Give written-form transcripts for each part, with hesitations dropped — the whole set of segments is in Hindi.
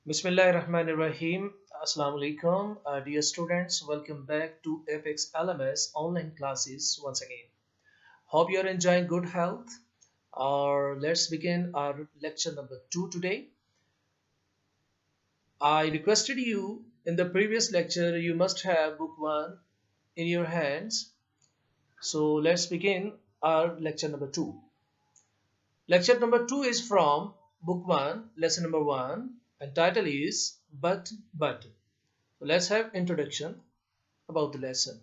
Bismillahirrahmanirrahim. Assalamu alaikum. Dear students, welcome back to Apex LMS online classes once again. Hope you're enjoying good health. Let's begin our lecture number 2 today. I requested you in the previous lecture, you must have book 1 in your hands. So let's begin our lecture number 2. Lecture number 2 is from book 1, lesson number 1, and title is But. So let's have introduction about the lesson.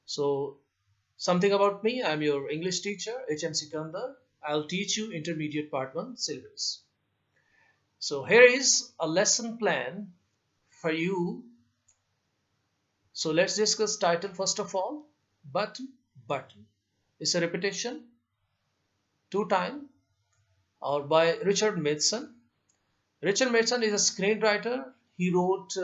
So something about me, I'm your English teacher, HM Sikandar. I'll teach you intermediate part 1 syllabus. So here is a lesson plan for you. So let's discuss title first of all. But. It's a repetition, two time, or by Richard Matheson. Richard Matheson is a screenwriter. He wrote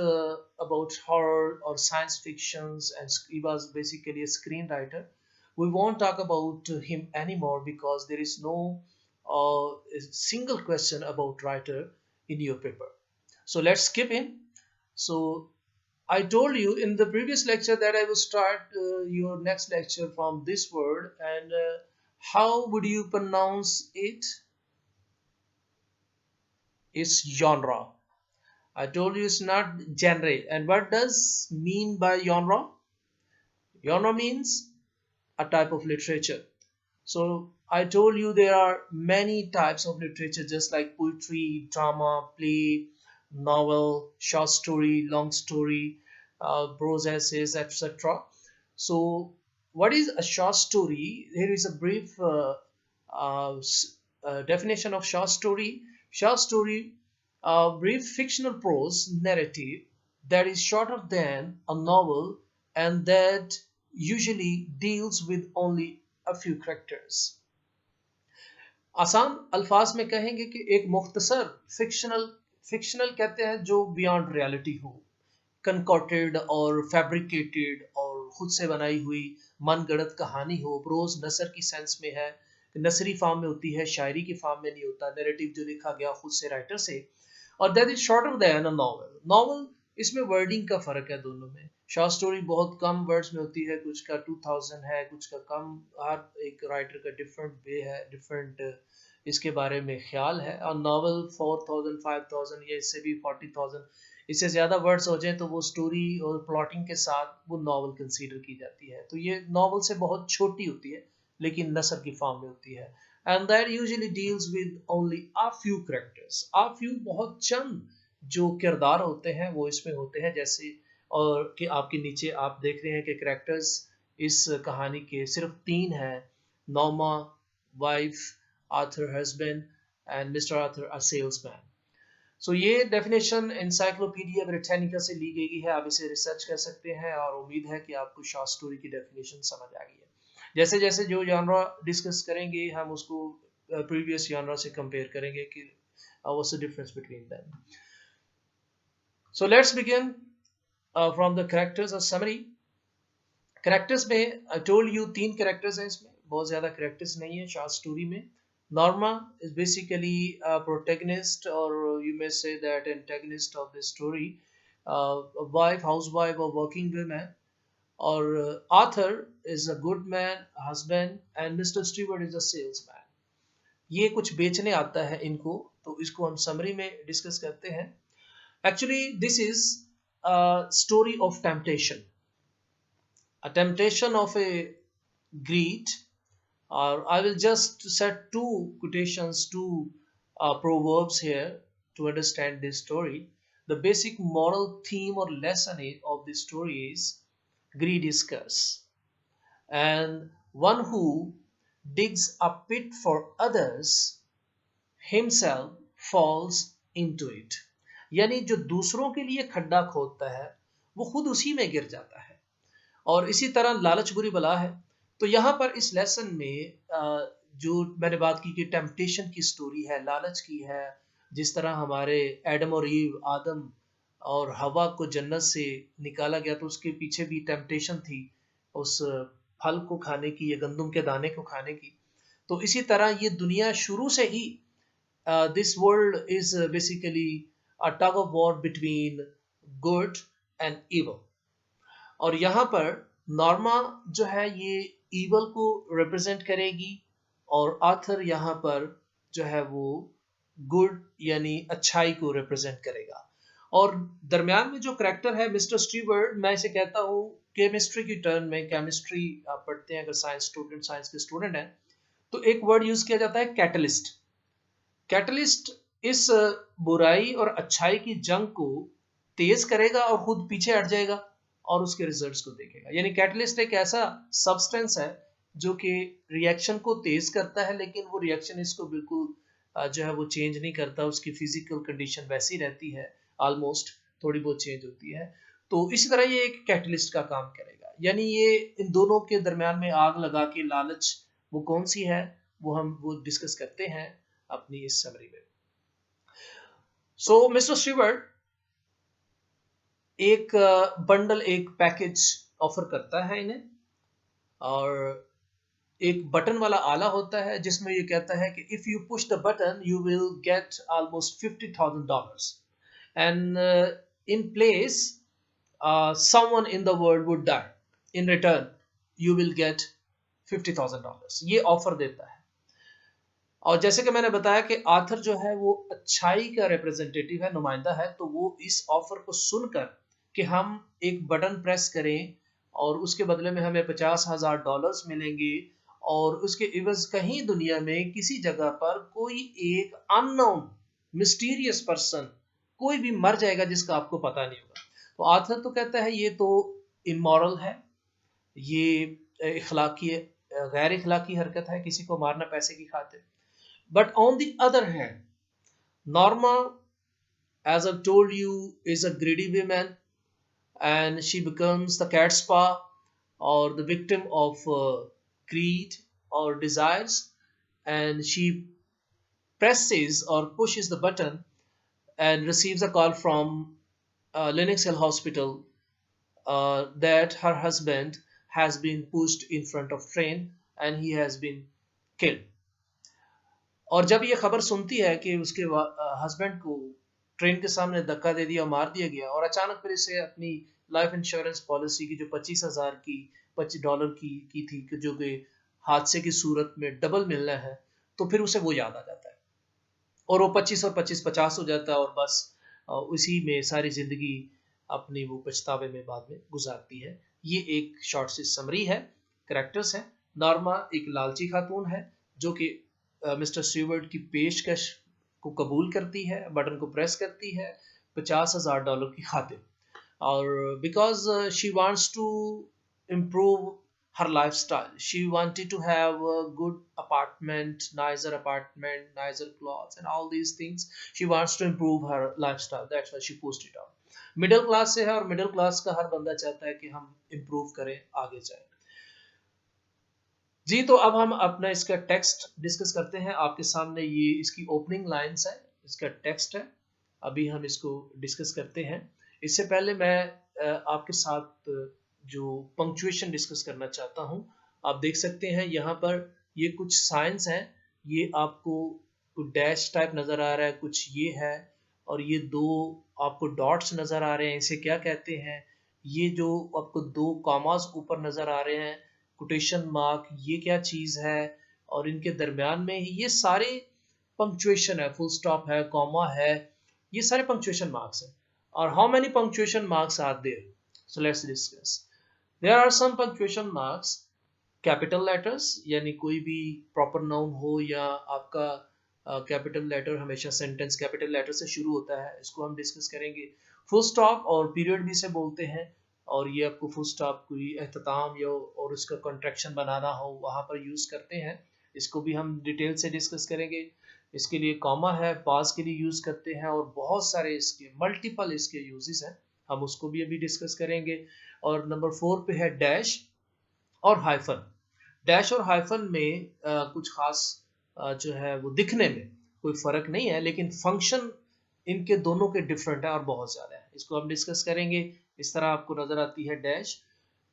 about horror or science fictions, and he was basically a screenwriter. We won't talk about him anymore because there is no single question about writer in your paper. So let's skip him. So I told you in the previous lecture that I will start your next lecture from this word, and how would you pronounce it? It's genre. I told you it's not genre. And what does mean by genre? Genre means a type of literature. So I told you there are many types of literature, just like poetry, drama, play, novel, short story, long story, prose essays, etc. So what is a short story? Here is a brief uh, definition of short story. Short story, a brief fictional prose narrative that is shorter than a novel and that usually deals with only a few characters. आसान अल्फाज में कहेंगे कि एक मुख्तसर फिक्शनल फिक्शनल कहते हैं जो बियॉन्ड रियलिटी हो, कंकॉटेड और फैब्रिकेटेड और खुद से बनाई हुई मन गढ़ंत कहानी हो, प्रोज नसर की सेंस में है, नसरी फॉर्म में होती है, शायरी की फॉर्म में नहीं होता, नैरेटिव जो लिखा गया खुद से राइटर से, और that is shorter than a novel. Novel इसमें वर्डिंग का फर्क है दोनों में। शॉर्ट स्टोरी बहुत कम वर्ड्स में होती है, कुछ का 2000 है, कुछ का कम, हर एक राइटर का डिफरेंट वे है, डिफरेंट इसके बारे में ख्याल है। और नॉवल 4000 5000 या इससे भी 40000, इससे ज़्यादा वर्ड्स हो जाए तो वो स्टोरी और प्लॉटिंग के साथ वो नॉवल कंसीडर की जाती है। तो ये नॉवल से बहुत छोटी होती है लेकिन नसर की फॉर्म में होती है। And that usually deals with only a few characters, a few बहुत चंद जो किरदार होते हैं वो इसमें होते हैं, जैसे और कि आपके नीचे आप देख रहे हैं कि कैरेक्टर्स इस कहानी के सिर्फ तीन हैं: Norma wife, Arthur husband and mister Arthur a salesman. So ये डेफिनेशन एनसाइक्लोपीडिया ब्रिटानिका से ली गई है, आप इसे रिसर्च कर सकते हैं और उम्मीद है कि आपको शॉर्ट स्टोरी की डेफिनेशन समझ आ गई है। जैसे जैसे जो जॉनरा डिस्कस करेंगे हम उसको प्रीवियस जॉनरा से कंपेयर करेंगे कि what's the difference between them. So let's begin from the characters और समरी। कैरेक्टर्स में आई टोल्ड यू तीन कैरेक्टर्स हैं, इसमें बहुत ज़्यादा कैरेक्टर्स नहीं है शॉर्ट स्टोरी में। Norma is basically a protagonist, or you may say that antagonist of the story, a wife, housewife, or working woman. Or Arthur is a good man, husband, and Mr. Stewart is a salesman. ये कुछ बेचने आता है इनको, तो इसको हम समरी में डिस्कस करते हैं। Actually, this is a story of temptation, a temptation of a greed. Or I will just set two quotations, two proverbs here to understand this story. The basic moral theme or lesson of this story is greed is curse, and one who digs a pit for others himself falls into it. यानी जो दूसरों के लिए खड्डा खोदता है वो खुद उसी में गिर जाता है, और इसी तरह लालच बुरी बला है। तो यहाँ पर इस लेसन में जो मैंने बात की कि टेम्पटेशन की स्टोरी है, लालच की है। जिस तरह हमारे एडम और ईव, आदम और हवा को जन्नत से निकाला गया तो उसके पीछे भी टेम्पटेशन थी, उस फल को खाने की या गंदम के दाने को खाने की। तो इसी तरह ये दुनिया शुरू से ही, this world is basically a tug of war between good and evil. और यहाँ पर नॉर्मा जो है ये evil को represent करेगी और आर्थर यहाँ पर जो है वो गुड यानी अच्छाई को represent करेगा। और दरमियान में जो करेक्टर है मिस्टर स्टीवर्ट, मैं इसे कहता हूँ केमिस्ट्री की टर्म में, केमिस्ट्री आप पढ़ते हैं अगर साइंस के स्टूडेंट हैं, तो एक वर्ड यूज किया जाता है कैटलिस्ट। कैटलिस्ट इस बुराई और अच्छाई की जंग को तेज करेगा और खुद पीछे हट जाएगा और उसके रिजल्ट्स को देखेगा। यानी कैटलिस्ट एक ऐसा सब्सटेंस है जो कि रिएक्शन को तेज करता है, लेकिन वो रिएक्शन इसको बिल्कुल जो है वो चेंज नहीं करता, उसकी फिजिकल कंडीशन वैसी रहती है, ऑलमोस्ट थोड़ी बहुत चेंज होती है। तो इसी तरह ये एक कैटलिस्ट का काम करेगा। यानी ये इन दोनों के दरमियान में आग लगा के लालच वो कौन सी है वो डिस्कस करते हैं अपनी इस समरी में। सो मिस्टर स्टीवर्ट एक बंडल, एक पैकेज ऑफर करता है इन्हें, और एक बटन वाला आला होता है जिसमें ये कहता है कि if you push the button you will get almost $50,000 and in place someone in the world would die. In return you will get $50,000. ये ऑफर देता है। और जैसे कि मैंने बताया कि आर्थर जो है वो अच्छाई का रिप्रेजेंटेटिव है, नुमाइंदा है, तो वो इस ऑफर को सुनकर कि हम एक बटन प्रेस करें और उसके बदले में हमें $50,000 मिलेंगे और उसके इवज कहीं दुनिया में किसी जगह पर कोई एक अननोन मिस्टीरियस पर्सन कोई भी मर जाएगा जिसका आपको पता नहीं होगा। तो आर्थर तो कहता है ये तो इमोरल है, ये इखलाकी गैर इखलाकी हरकत है किसी को मारना पैसे की खातिर। But on the other hand Norma, as I've told you, is a greedy woman and she becomes the cat spa or the victim of greed or desires, and she presses or pushes the button and receives a call from Lenox Hill Hospital that her husband has been pushed in front of train and he has been killed. और जब ये खबर सुनती है कि उसके हस्बैंड को ट्रेन के सामने धक्का दे दिया, मार दिया गया, और अचानक फिर इसे अपनी लाइफ इंश्योरेंस पॉलिसी की जो $25,000 की थी कि जो कि हादसे की सूरत में डबल मिलना है, तो फिर उसे वो याद आ जाता है और वो 25 और 25 50 हो जाता है और बस उसी में सारी जिंदगी अपनी वो पछतावे में बाद में गुजारती है। ये एक शॉर्ट सी समरी है, कैरेक्टर्स है। नॉर्मा एक लालची खातून है जो कि मिस्टर स्टीवर्ट की पेशकश को कबूल करती है, बटन को प्रेस करती है $50,000 की खातिर, और because she wants to improve her lifestyle. She wanted to have a good apartment, nicer clothes and all these things. She wants to improve her lifestyle. That's why she pushed it out. Middle class से है और मिडिल क्लास का हर बंदा चाहता है कि हम इम्प्रूव करें, आगे जाए। जी, तो अब हम अपना इसका टेक्स्ट डिस्कस करते हैं। आपके सामने ये इसकी ओपनिंग लाइंस है, इसका टेक्स्ट है, अभी हम इसको डिस्कस करते हैं। इससे पहले मैं आपके साथ जो पंक्चुएशन डिस्कस करना चाहता हूं। आप देख सकते हैं यहाँ पर ये कुछ साइंस हैं, ये आपको कुछ डैश टाइप नज़र आ रहा है, कुछ ये है, और ये दो आपको डॉट्स नज़र आ रहे हैं, इसे क्या कहते हैं? ये जो आपको दो कॉमास ऊपर नज़र आ रहे हैं, कोटेशन मार्क, ये क्या चीज़ है? और इनके दरमियान में ये सारे पंक्चुएशन है, फुल स्टॉप है, कॉमा है, ये सारे पंक्चुएशन मार्क्स हैं। और how many punctuation marks are there? So let's discuss. There are some punctuation marks, capital letters, यानी कोई भी प्रॉपर नाउन हो या आपका कैपिटल लेटर हमेशा सेंटेंस कैपिटल लेटर से शुरू होता है, इसको हम डिस्कस करेंगे। फुल स्टॉप और पीरियड भी से बोलते हैं, और ये आपको फुल स्टॉप कोई एहतमाम या और उसका कॉन्ट्रैक्शन बनाना हो वहाँ पर यूज़ करते हैं, इसको भी हम डिटेल से डिस्कस करेंगे। इसके लिए कॉमा है, पास के लिए यूज़ करते हैं, और बहुत सारे इसके मल्टीपल इसके यूजेस हैं, हम उसको भी अभी डिस्कस करेंगे। और नंबर 4 पे है डैश और हाइफन। डैश और हाइफन में कुछ खास जो है वो दिखने में कोई फर्क नहीं है, लेकिन फंक्शन इनके दोनों के डिफरेंट है और बहुत ज़्यादा है, इसको हम डिस्कस करेंगे। इस तरह आपको नज़र आती है डैश,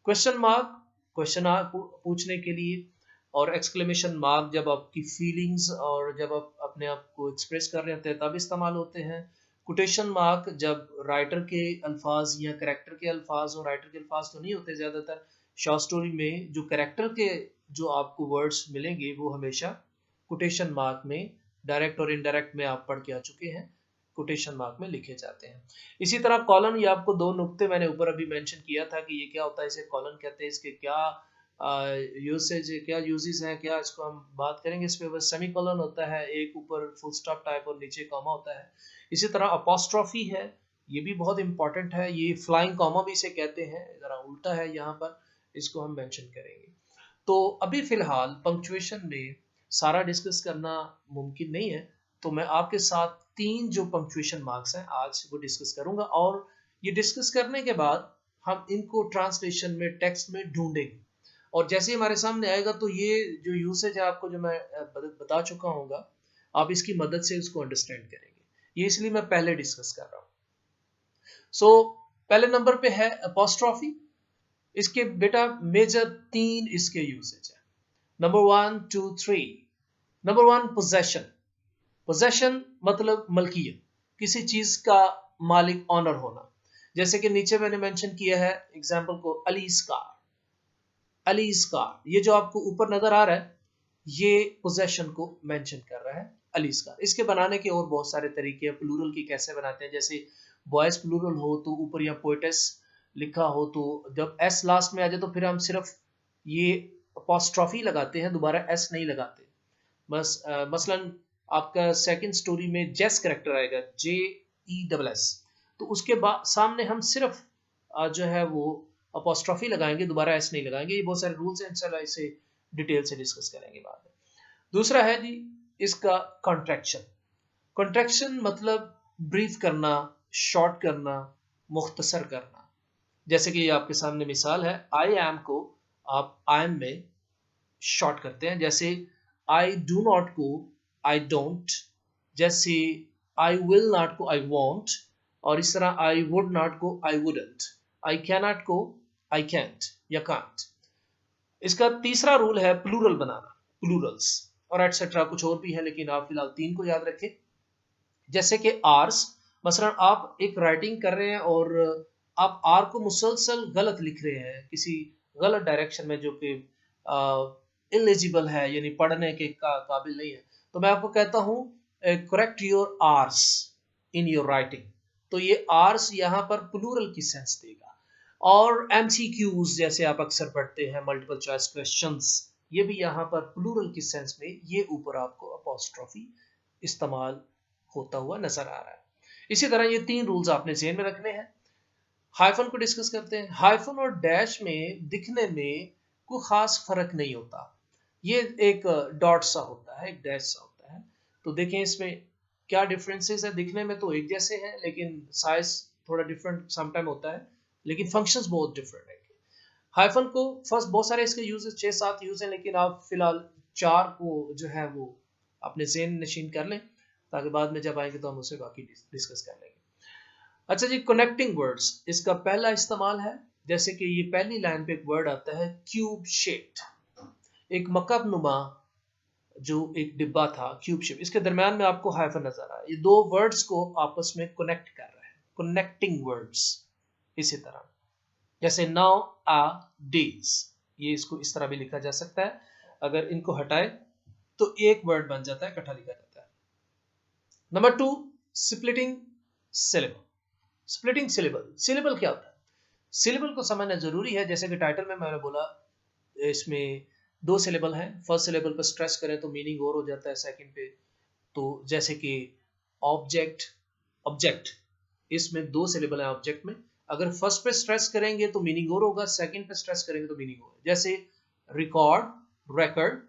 क्वेश्चन मार्क क्वेश्चन पूछने के लिए, और एक्सक्लेमेशन मार्क जब आपकी फीलिंग्स और जब आप अपने आप को एक्सप्रेस कर रहे होते हैं तब इस्तेमाल होते हैं। कोटेशन मार्क जब राइटर के अल्फाज या करेक्टर के अल्फाज हो, राइटर के अल्फाज तो नहीं होते ज़्यादातर शॉर्ट स्टोरी में, जो करेक्टर के जो आपको वर्ड्स मिलेंगे वो हमेशा कोटेशन मार्क में, डायरेक्ट और इनडायरेक्ट में आप पढ़ के आ चुके हैं, कोटेशन मार्क में लिखे जाते हैं। इसी तरह कॉलन, ये आपको दो नुक्ते मैंने ऊपर अभी मेंशन किया था कि ये क्या होता है, इसे कॉलन कहते हैं, इसके क्या यूसेज, क्या यूजेस हैं, क्या इसको हम बात करेंगे। इस पे बस सेमी कॉलन होता है, एक ऊपर फुल स्टॉप टाइप और नीचे कॉमा होता है। इसी तरह अपोस्ट्रोफी है, ये भी बहुत इंपॉर्टेंट है, ये फ्लाइंग कॉमा भी इसे कहते हैं, जरा उल्टा है यहाँ पर, इसको हम मेंशन करेंगे। तो अभी फिलहाल पंक्चुएशन में सारा डिस्कस करना मुमकिन नहीं है, तो मैं आपके साथ 3 जो पंक्चुएशन मार्क्स हैं आज वो डिस्कस करूंगा, और ये डिस्कस करने के बाद हम इनको ट्रांसलेशन में, टेक्स्ट में ढूंढेंगे, और जैसे ही हमारे सामने आएगा तो ये जो यूसेज है आपको जो मैं बता चुका हूँगा, आप इसकी मदद से उसको अंडरस्टैंड करेंगे। ये इसलिए मैं पहले डिस्कस कर रहा हूँ। सो पहले नंबर पे है अपोस्ट्रोफी। इसके बेटा मेजर 3 इसके यूसेज है। नंबर 1, 2, 3। Number 1 possession. पोजेशन मतलब मलकियत, किसी चीज का मालिक, ऑनर होना। जैसे कि नीचे मैंने मेंशन किया है एग्जांपल को, अलीज कार। अलीज कार, ये जो आपको ऊपर नजर आ रहा है, ये पोजेशन को मेंशन कर रहा है, अलीज कार। इसके बनाने के और बहुत सारे तरीके हैं। प्लूरल की कैसे बनाते हैं, जैसे बॉयज प्लूरल हो तो ऊपर या पोएटेस लिखा हो तो जब एस लास्ट में आ जाए तो फिर हम सिर्फ ये अपॉस्ट्रोफी लगाते हैं, दोबारा एस नहीं लगाते। बस मसलन आपका सेकंड स्टोरी में जेस करेक्टर आएगा, JESS, तो उसके बाद सामने हम सिर्फ जो है वो अपॉस्ट्रोफी लगाएंगे, दोबारा एस नहीं लगाएंगे। ये बहुत सारे रूल्स हैं, इंशाल्लाह इसे डिटेल से डिस्कस करेंगे बाद में। दूसरा है जी इसका कॉन्ट्रैक्शन। कॉन्ट्रैक्शन मतलब ब्रीफ करना, शॉर्ट करना, मुख्तसर करना। जैसे कि ये आपके सामने मिसाल है, आई एम को आप आई एम में शॉर्ट करते हैं, जैसे आई डू नॉट को आई डोंट, जैसे आई विल नॉट को आई वॉन्ट, और इस तरह आई वुड नॉट को I wouldn't, I can not को आई कैंट या कांट। इसका तीसरा रूल है प्लूरल बनाना, प्लूरल्स और एटसेट्रा, कुछ और भी है लेकिन आप फिलहाल 3 को याद रखें। जैसे कि आर्स, मसलन आप एक राइटिंग कर रहे हैं और आप आर को मुसलसल गलत लिख रहे हैं, किसी गलत डायरेक्शन में, जो कि इलिजिबल है, यानी पढ़ने के काबिल नहीं है, तो मैं आपको कहता हूँ correct your errors in your writing. तो ये आर्स यहाँ पर प्लूरल की सेंस देगा। और MCQs जैसे आप अक्सर पढ़ते हैं, मल्टीपल चॉइस क्वेश्चंस, ये भी यहाँ पर प्लूरल की सेंस में ये ऊपर आपको अपॉस्ट्रोफी इस्तेमाल होता हुआ नजर आ रहा है। इसी तरह ये 3 रूल्स आपने ज़हन में रखने हैं। हाइफन को डिस्कस करते हैं। हाइफन और डैश में दिखने में कोई खास फर्क नहीं होता, ये एक डॉट सा होता है, एक डैश सा होता है। तो देखें इसमें क्या डिफरेंसेस है, दिखने में तो एक जैसे हैं लेकिन साइज थोड़ा डिफरेंट समटाइम होता है, लेकिन फंक्शंस बहुत डिफरेंट है। हाइफन को फर्स्ट बहुत सारे इसके यूजेस 6-7 यूज हैं, लेकिन आप फिलहाल 4 को जो है वो अपने ज़हन नशीन कर लें, ताकि बाद में जब आएंगे तो हम उसे बाकी डिस्कस कर लेंगे। अच्छा जी, कनेक्टिंग वर्ड्स, इसका पहला इस्तेमाल है, जैसे कि ये पहली लाइन पे एक वर्ड आता है क्यूब शेप्ड, एक मकब नुमा जो एक डिब्बा था, क्यूब शेप, इसके दरमियान में आपको हाइफन नजर आ रहा है। ये 2 वर्ड्स को आपस में कनेक्ट कर रहा है, कनेक्टिंग वर्ड्स। इसी तरह जैसे नाउ आ डेज, ये इसको इस तरह भी लिखा जा सकता है, अगर इनको हटाए तो एक वर्ड बन जाता है, इकट्ठा लिखा जाता है। Number 2, splitting syllable. Splitting syllable, syllable क्या होता है? सिलेबल को समझना जरूरी है। जैसे कि टाइटल में मैंने बोला, इसमें 2 सिलेबल हैं, फर्स्ट सिलेबल पर स्ट्रेस करें तो मीनिंग और हो जाता है, सेकंड पे तो जैसे कि ऑब्जेक्ट, ऑब्जेक्ट, इसमें 2 सिलेबल है ऑब्जेक्ट में, अगर फर्स्ट पे स्ट्रेस करेंगे तो मीनिंग और होगा, सेकंड पे स्ट्रेस करेंगे तो मीनिंग होगा। जैसे रिकॉर्ड, रिकॉर्ड,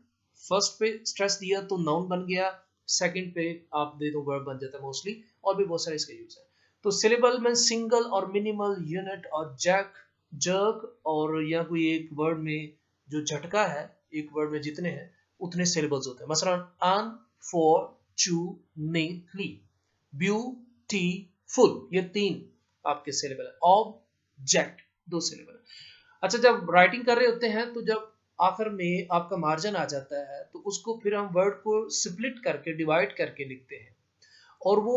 फर्स्ट पे स्ट्रेस दिया तो नाउन बन गया, सेकंड पे आप दे दो वर्ब बन जाता है मोस्टली, और भी बहुत सारे इसके यूज है। तो सिलेबल में सिंगल और मिनिमल, यूनिट और जैक, जर्क, और या कोई एक वर्ड में जो झटका है, एक वर्ड में जितने हैं उतने सिलेबल्स होते हैं। मसलन अनफॉर्चूनेटली, ब्यूटीफुल, ये 3 आपके सिलेबल है। ऑब्जेक्ट 2 सिलेबल है। अच्छा, जब राइटिंग कर रहे होते हैं तो जब आखिर में आपका मार्जिन आ जाता है तो उसको फिर हम वर्ड को स्प्लिट करके, डिवाइड करके लिखते हैं, और वो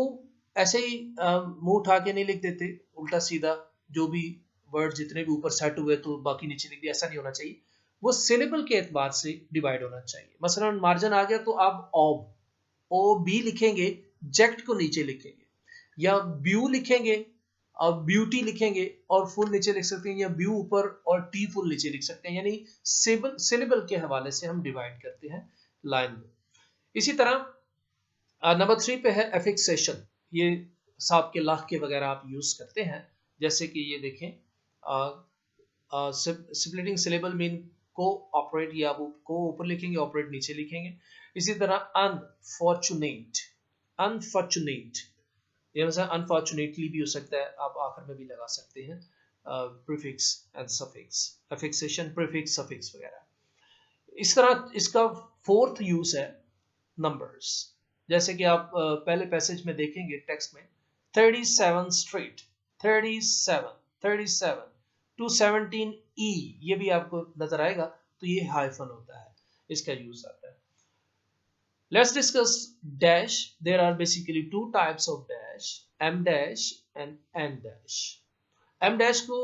ऐसे ही मुंह उठा के नहीं लिख देते उल्टा सीधा, जो भी वर्ड जितने भी ऊपर सेट हुए तो बाकी नीचे लिख दिया, ऐसा नहीं होना चाहिए। वो सिलेबल के एतबार से डिवाइड होना चाहिए। मसलन मार्जिन आ गया तो आप ऑब, ओ बी लिखेंगे, जेक्ट को नीचे लिखेंगे, या ब्यू लिखेंगे और ब्यूटी लिखेंगे और फुल नीचे लिख सकते हैं, या ब्यू ऊपर और टी फुल नीचे लिख सकते हैं, यानी सिलेबल के हवाले से हम डिवाइड करते हैं लाइन में। इसी तरह नंबर 3 पे है एफिक्सेशन। ये साब के लाख के वगैरह आप यूज करते हैं, जैसे कि ये देखें, स्प्लिटिंग सिलेबल मीन को ऑपरेट, या वो को ऊपर लिखेंगे, ऑपरेट नीचे लिखेंगे। इसी तरह अनफॉर्चुनेट, अनफॉर्चुनेट, ये मतलब अनफॉर्चुनेटली भी हो सकता है, आप आखिर में भी लगा सकते हैं prefix and suffix, affixation prefix suffix वगैरह। इस तरह इसका फोर्थ यूज है नंबर्स। जैसे कि आप पहले पैसेज में देखेंगे टेक्स्ट में, 37 स्ट्रीट, 37, 37 टू 17 ई, ये भी आपको नजर आएगा, तो ये हाइफन होता है, इसका यूज आता है। Let's discuss dash. There are basically two types of dash, m dash and n dash. m dash को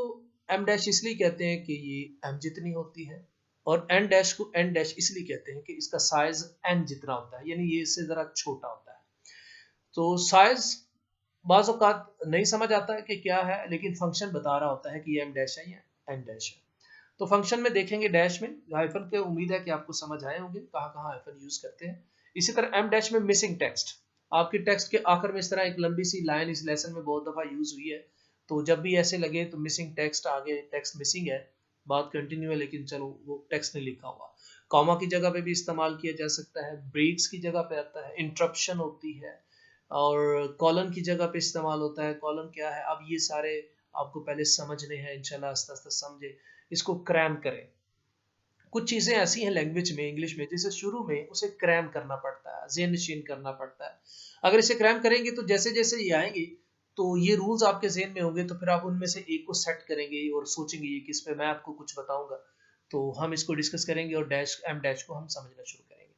m dash इसलिए कहते हैं कि ये m जितनी होती है, और n dash को n dash इसलिए कहते हैं कि इसका साइज n जितना होता है, यानी ये इससे जरा छोटा होता है। तो साइज बाज़ औक़ात नहीं समझ आता है कि क्या है, लेकिन फंक्शन बता रहा होता है कि ये m dash है या n dash है। तो फंक्शन में देखेंगे डैश में हाइफन के, उम्मीद है कि आपको समझ आए होंगे कहाँ कहाँ हाइफन यूज करते हैं। इसी तरह एम डैश में मिसिंग टेक्स्ट, आपके टेक्स्ट के आखिर में इस तरह एक लंबी सी लाइन इस लेसन में बहुत दफा यूज हुई है, तो जब भी ऐसे लगे तो मिसिंग टेक्स्ट, आगे टेक्स्ट मिसिंग है, बात कंटिन्यू है लेकिन चलो वो टेक्स्ट नहीं लिखा हुआ। कॉमा की जगह पे भी इस्तेमाल किया जा सकता है, ब्रेक्स की जगह पे आता है, इंटरप्शन होती है, और कॉलन की जगह पे इस्तेमाल होता है। कॉलन क्या है, अब ये सारे आपको पहले समझने हैं, इंशाल्लाह आस्ते आस्ते समझे, इसको क्रैम करें। कुछ चीज़ें ऐसी हैं लैंग्वेज में, इंग्लिश में, जिसे शुरू में उसे क्रैम करना पड़ता है, ज़हन नशीन करना पड़ता है। अगर इसे क्रैम करेंगे तो जैसे जैसे ये आएंगे तो ये रूल्स आपके ज़हन में होंगे, तो फिर आप उनमें से एक को सेट करेंगे और सोचेंगे ये किस पे, मैं आपको कुछ बताऊंगा तो हम इसको डिस्कस करेंगे और डैश एम डैश को हम समझना शुरू करेंगे।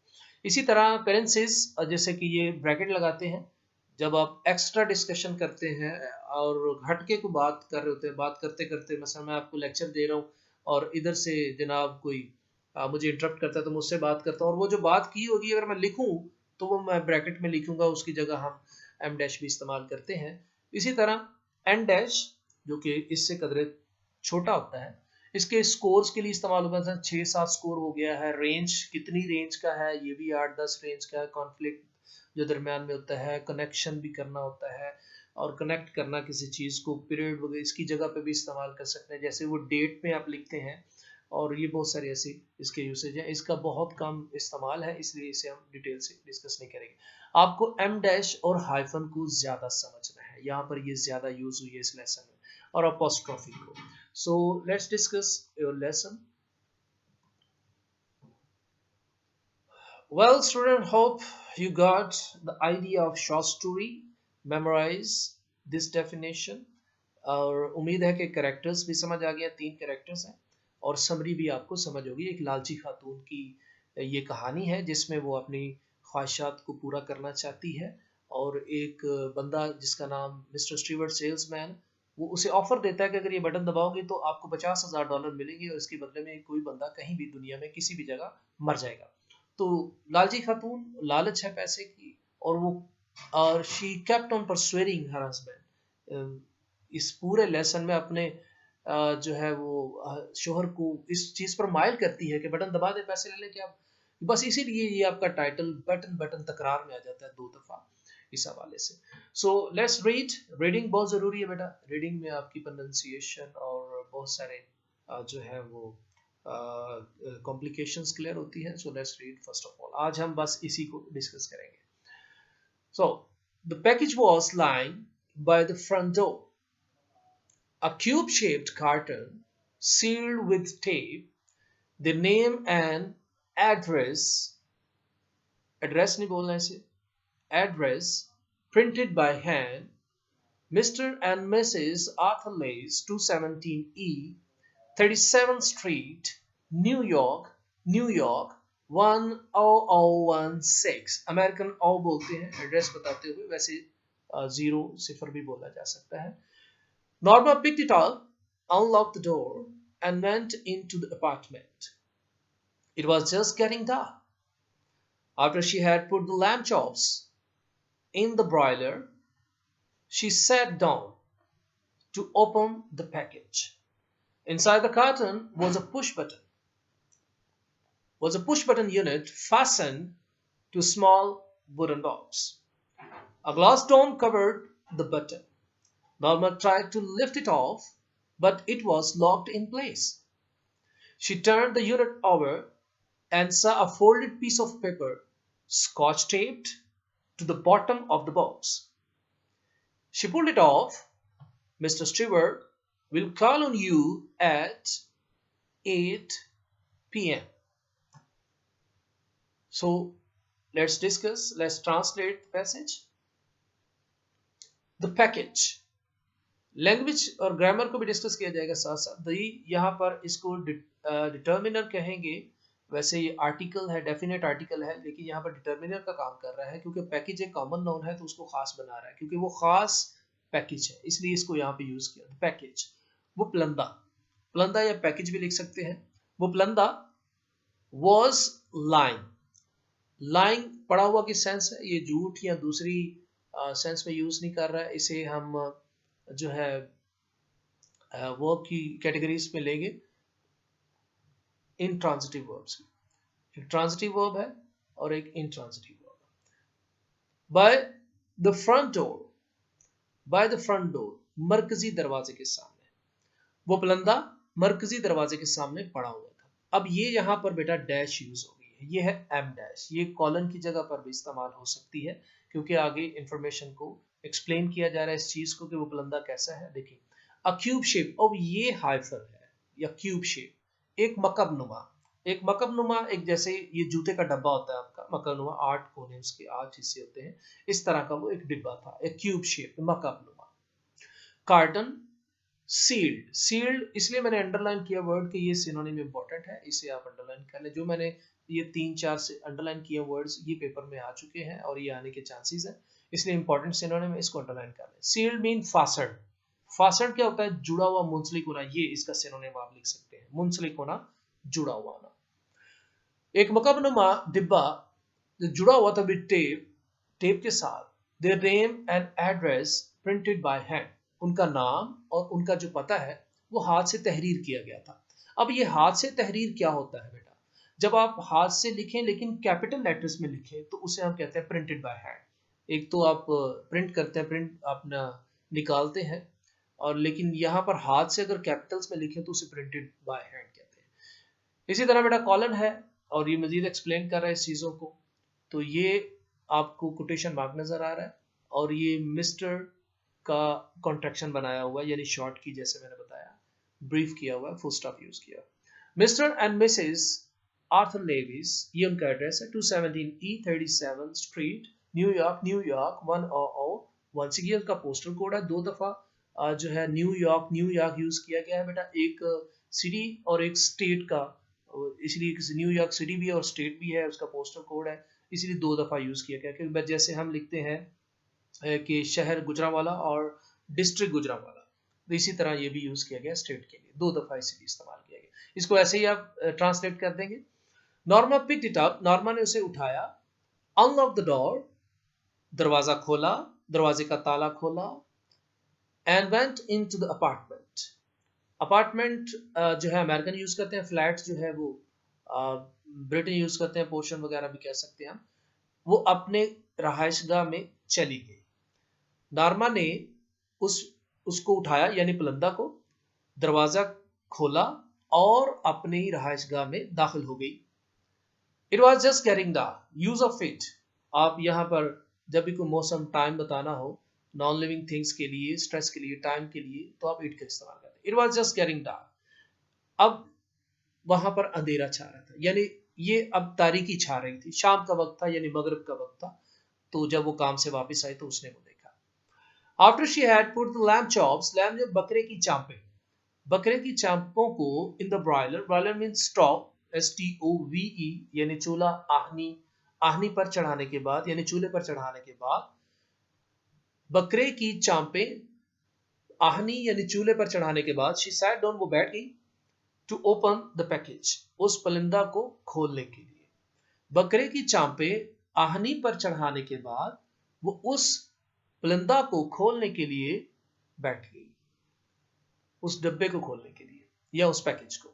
इसी तरह पेरेंसिस, जैसे कि ये ब्रैकेट लगाते हैं जब आप एक्स्ट्रा डिस्कशन करते हैं और हटके को बात कर रहे होते हैं, बात करते करते, मसलन मैं आपको लेक्चर दे रहा हूँ और इधर से जनाब कोई मुझे इंटरप्ट करता है तो मुझसे बात करता हूँ, और वो जो बात की होगी अगर मैं लिखूं तो वो मैं ब्रैकेट में लिखूंगा, उसकी जगह हम एम डैश भी इस्तेमाल करते हैं। इसी तरह एन डैश, जो कि इससे कदरे छोटा होता है, इसके स्कोर्स के लिए इस्तेमाल होगा, जैसे 6-7 स्कोर हो गया है, रेंज कितनी रेंज का है, ये भी 8-10 रेंज का है, कॉन्फ्लिक्ट जो दरमियान में होता है, कनेक्शन भी करना होता है, और कनेक्ट करना किसी चीज़ को, पीरियड वगैरह इसकी जगह पे भी इस्तेमाल कर सकते हैं, जैसे वो डेट में आप लिखते हैं, और ये बहुत सारे ऐसे इसके यूसेज हैं। इसका बहुत कम इस्तेमाल है इसलिए इसे हम डिटेल से डिस्कस नहीं करेंगे। आपको एम डैश और हाइफन को ज़्यादा समझना है, यहाँ पर ये ज़्यादा यूज़ हुई है इस लेसन में, और अपोस्ट्रोफी को। सो let's discuss your lesson. Well, student, hope you got the idea of short story. Memorize this definition. और उम्मीद है कि कैरेक्टर्स भी समझ आ गया, 3 कैरेक्टर्स हैं, और समरी भी आपको समझ होगी। एक लालची खातून की ये कहानी है जिसमें वो अपनी ख्वाहिशात को पूरा करना चाहती है, और एक बंदा जिसका नाम मिस्टर स्टीवर्ट सेल्समैन, वो उसे ऑफर देता है कि अगर ये बटन दबाओगे तो आपको $50,000 मिलेंगे, और इसके बदले में कोई बंदा कहीं भी दुनिया में किसी भी जगह मर जाएगा। तो लालची खातून, लालच है पैसे की, और वो और she kept on persuading her husband, इस पूरे लेसन में अपने जो है वो शोहर को इस चीज पर माइल करती है कि बटन दबा दे पैसे ले लेके आप। बस इसीलिए ये आपका टाइटल बटन बटन तकरार में आ जाता है 2 दफा इस हवाले से। So let's read. रीडिंग बहुत जरूरी है बेटा, रीडिंग में आपकी प्रोनाउंसिएशन और बहुत सारे जो है वो कॉम्प्लिकेशंस क्लियर होती है। So let's read first of all, आज हम बस इसी को डिस्कस करेंगे। So the package was lying by the front door, a cube-shaped carton sealed with tape, the name and address, address नहीं बोलना इसे, address printed by hand, Mr. and Mrs. Arthur Lace, 217E, 37th Street, New York, New York, 10016। American ओ बोलते हैं एड्रेस बताते हुए, वैसे जीरो सिफर भी बोला जा सकता है. Norma picked it up, unlocked the door, and went into the apartment. It was just getting dark. After she had put the lamb chops in the broiler, she sat down to open the package. Inside the carton was a push button unit fastened to a small wooden box. A glass dome covered the button. Norma tried to lift it off, but it was locked in place. She turned the unit over and saw a folded piece of paper, scotch taped to the bottom of the box. She pulled it off. Mr. Stewart will call on you at 8 p.m. So let's translate the passage. The package. Language और ग्रामर को भी डिस्कस किया जाएगा साथ साथ. दी यहाँ पर इसको डिटर्मिनर कहेंगे. वैसे ये आर्टिकल है, डेफिनेट आर्टिकल है, लेकिन यहाँ पर डिटर्मिनर का काम कर रहा है क्योंकि पैकेज एक कॉमन नाउन है तो उसको खास बना रहा है क्योंकि वो खास पैकेज है, इसलिए इसको यहाँ पे यूज किया. पैकेज. वो प्लंदा या पैकेज भी लिख सकते हैं. वो प्लंदा वॉज लाइंग पड़ा हुआ की सेंस है. ये झूठ या दूसरी सेंस में यूज नहीं कर रहा है. इसे हम जो है वर्ब की कैटेगरीज में लेंगे इंट्रांजिटिव वर्ब्स. एक ट्रांजिटिव वर्ब है और एक intransitive verb. By the front door मरकजी दरवाजे के सामने. वो पलंदा मरकजी दरवाजे के सामने पड़ा हुआ था. अब ये यहां पर बेटा डैश यूज हो गई है. ये है एम डैश. ये कॉलन की जगह पर भी इस्तेमाल हो सकती है क्योंकि आगे इंफॉर्मेशन को एक्सप्लेन किया जा रहा है इस चीज को कि वो पलंदा कैसा है. देखिए अ क्यूब शेप. अब ये हाइफन है या क्यूब शेप. एक मकब नुमा एक जैसे ये जूते का डब्बा होता है आपका मकब नुमा. 8 कोने उसके 8 हिस्से होते हैं. इस तरह का वो एक डिब्बा था. एक क्यूब शेप मकब नुमा. कार्टन. सील्ड इसलिए मैंने अंडरलाइन किया वर्ड कि ये सिनोनिम इंपॉर्टेंट है. इसे आप अंडरलाइन कर लें. जो मैंने ये 3-4 से अंडरलाइन किए वर्ड्स ये पेपर में आ चुके हैं और ये आने के चांसेस हैं, इसलिए इंपॉर्टेंट सिनोनिम है, इसको अंडरलाइन कर लें. Sealed mean fasted. फास्टेड क्या होता है? जुड़ा हुआ, मुंसलिक होना. ये इसका सिनोनिम आप लिख सकते हैं. मुंसलिक होना, जुड़ा हुआ होना. एक मकबनुमा डिब्बा जुड़ा हुआ था विद टेप के साथ. Their name and address printed by hand. उनका नाम और उनका जो पता है वो हाथ से तहरीर किया गया था. अब ये हाथ से तहरीर क्या होता है बेटा? जब आप हाथ से लिखें लेकिन कैपिटल लेटर्स में लिखें तो उसे हम कहते हैं प्रिंटेड बाय हैंड. एक तो आप प्रिंट करते हैं, प्रिंट अपना निकालते हैं, और लेकिन यहाँ पर हाथ से अगर कैपिटल्स में लिखें तो उसे प्रिंटेड बाय हैंड कहते हैं. इसी तरह बेटा कॉलन है और ये मजीद एक्सप्लेन कर रहा है इस चीज़ों को. तो ये आपको कोटेशन मार्क नजर आ रहा है और ये मिस्टर का कॉन्ट्रैक्शन बनाया हुआ यानी शॉर्ट की, जैसे मैंने बताया, ब्रीफ किया हुआ, फुल स्टॉप यूज किया. Mister and missus Arthur Lewis, ये उनका एड्रेस है. 217 E37 स्ट्रीट, न्यूयॉर्क 10016. का पोस्टल कोड है. 2 दफा जो है न्यूयॉर्क यूज किया गया है बेटा. एक सिटी और एक स्टेट का, इसलिए न्यूयॉर्क सिटी भी है और स्टेट भी है, उसका पोस्टल कोड है, इसलिए 2 दफा यूज किया गया. क्योंकि जैसे हम लिखते हैं कि शहर गुजरांवाला और डिस्ट्रिक्ट गुजरांवाला, तो इसी तरह ये भी यूज किया गया स्टेट के लिए. 2 दफा इसीलिए इस्तेमाल किया गया. इसको ऐसे ही आप ट्रांसलेट कर देंगे. Norma picked it up. Norma ने उसे उठाया. Unlock the door. दरवाजा खोला, दरवाजे का ताला खोला. And went into the apartment. Apartment जो है अमेरिकन यूज करते हैं. फ्लैट जो है वो ब्रिटेन यूज करते हैं. पोर्शन वगैरह भी कह सकते हैं हम. वो अपने रहायशगाह में चली गई. नॉर्मा ने उसको उठाया यानी पलंदा को, दरवाजा खोला और अपनी रहायशगाह में दाखिल हो गई. It was just getting dark. Use of it. आप यहाँ पर जब भी कोई मौसम टाइम बताना हो नॉन लिविंग थिंग्स के लिए, स्ट्रेस के लिए, टाइम के लिए, तो आप इट का इस्तेमाल करते हैं. It was just getting dark. अब वहां पर अंधेरा छा रहा था, यानी ये अब तारीकी छा रही थी. शाम का वक्त था यानी मगरिब का वक्त था. तो जब वो काम से वापस आई तो उसने वो देखा. After she had put the lamb chops. Lamb जो बकरे की चांपें, बकरे की चांपों को in the broiler. Broiler means stove, STOVE, यानी चूल्हा, आहनी पर चढ़ाने के बाद यानी चूल्हे पर चढ़ाने के बाद. बकरे की चांपें आहनी यानी चूल्हे पर चढ़ाने के बाद शी सैट डाउन, वो बैठ गई, टू ओपन द पैकेज, उस परिंदा को खोलने के लिए। बकरे की चांपें आहनी पर चढ़ाने के बाद वो उस परिंदा को खोलने के लिए बैठ गई, उस डब्बे को खोलने के लिए या उस पैकेज को।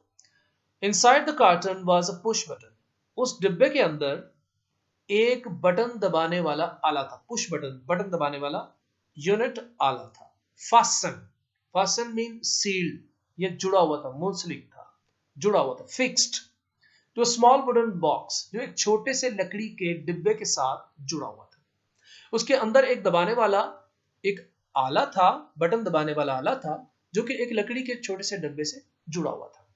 Inside the carton was a push button, उस डिब्बे के अंदर एक बटन दबाने वाला आला था। पुश बटन, बटन दबाने वाला यूनिट आला था। फास्टन, फास्टन मीन सील्ड, ये जुड़ा हुआ था, मुंसलिक था, जुड़ा हुआ था, fixed to small wooden box, जो एक छोटे से लकड़ी के डिब्बे के साथ जुड़ा हुआ था। उसके अंदर एक दबाने वाला एक आला था, बटन दबाने वाला आला था, जो कि एक लकड़ी के छोटे से डिब्बे से जुड़ा हुआ था।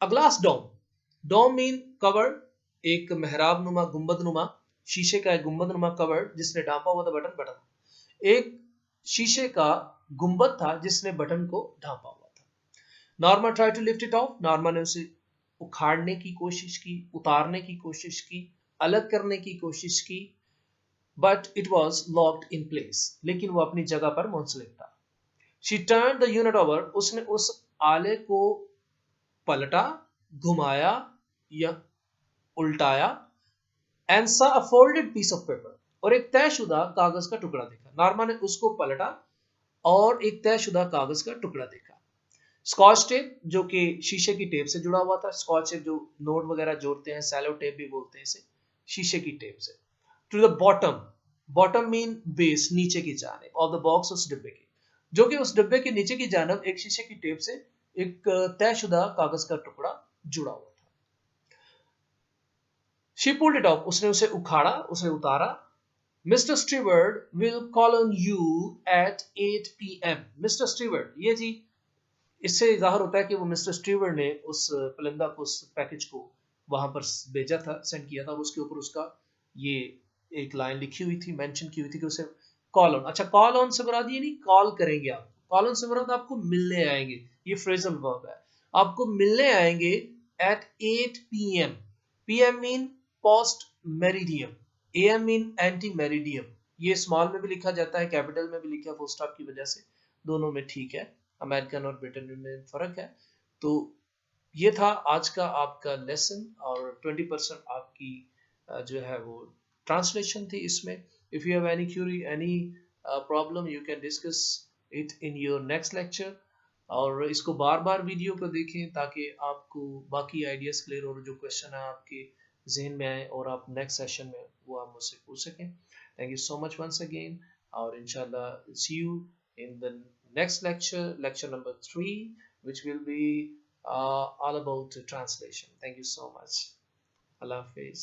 A glass dome, dome mean covered, एक मेहराब नुमा, गुंबद नुमा, शीशे का एक गुंबद नुमा कवर्ड जिसने ढांपा हुआ था बटन, बटन एक शीशे का गुंबद था जिसने बटन को ढांपा हुआ था। Norma try to lift it off, Norma ने उसे उखाड़ने की कोशिश की, उतारने की कोशिश की, अलग करने की कोशिश की, but it was locked in place, लेकिन वो अपनी जगह पर मुंसलिक था। She turn the unit over, उसने उस आले को पलटा, घुमाया या उल्टाया, एंड सा अ फोल्डेड पीस ऑफ पेपर, और एक तयशुदा कागज का टुकड़ा देखा। नॉर्मा ने उसको पलटा और एक तयशुदा कागज का टुकड़ा देखा। स्कॉच टेप, जो कि शीशे की टेप से जुड़ा हुआ था, स्कॉच टेप जो नोट वगैरह जोड़ते हैं, सैलो टेप भी बोलते हैं इसे, शीशे की टेप से। To the bottom, bottom mean base, नीचे की जानिब, और द बॉक्स, उस डिब्बे की, जो कि उस डिब्बे के नीचे की जानिब एक शीशे की टेप से एक तयशुदा कागज का टुकड़ा जुड़ा हुआ था। शी पुल्ड इट ऑफ, उसने उसे उखाड़ा, उसे उतारा। Mister Steward will call on you at 8 PM, mister Steward, ये जी इससे जाहिर होता है कि वो मिस्टर स्टीवर्ड ने उस परिंदा को, उस पैकेज को वहां पर भेजा था, सेंड किया था, और उसके ऊपर उसका ये एक लाइन लिखी हुई थी, मेंशन की हुई थी कि उसे कॉल ऑन, अच्छा कॉल ऑन से मुराद ये नहीं कॉल करेंगे आप, कॉल ऑन से मुराद आपको मिलने आएंगे, ये फ्रेजल वर्ब है, आपको मिलने आएंगे at 8 PM। PM mean post meridiem, AM mean ante meridiem, ये स्मॉल में भी लिखा जाता है, कैपिटल में भी लिखा, फुल स्टॉप की वजह से दोनों में ठीक है, अमेरिकन और ब्रिटेन में फर्क है। तो ये था आज का आपका लेसन, और 20% आपकी जो है वो ट्रांसलेशन थी इसमें। If you have any Curie, any problem, you can discuss it in your next lecture, और इसको बार बार वीडियो को देखें ताकि आपको बाकी आइडियाज क्लियर, और जो क्वेश्चन है आपके जहन में आए और आप नेक्स्ट सेशन में वो आप मुझसे पूछ सकें। Thank you so much once again, और इंशाल्लाह see you in the next lecture, lecture number 3, which will be all about translation. Thank you so much. Allah Hafiz.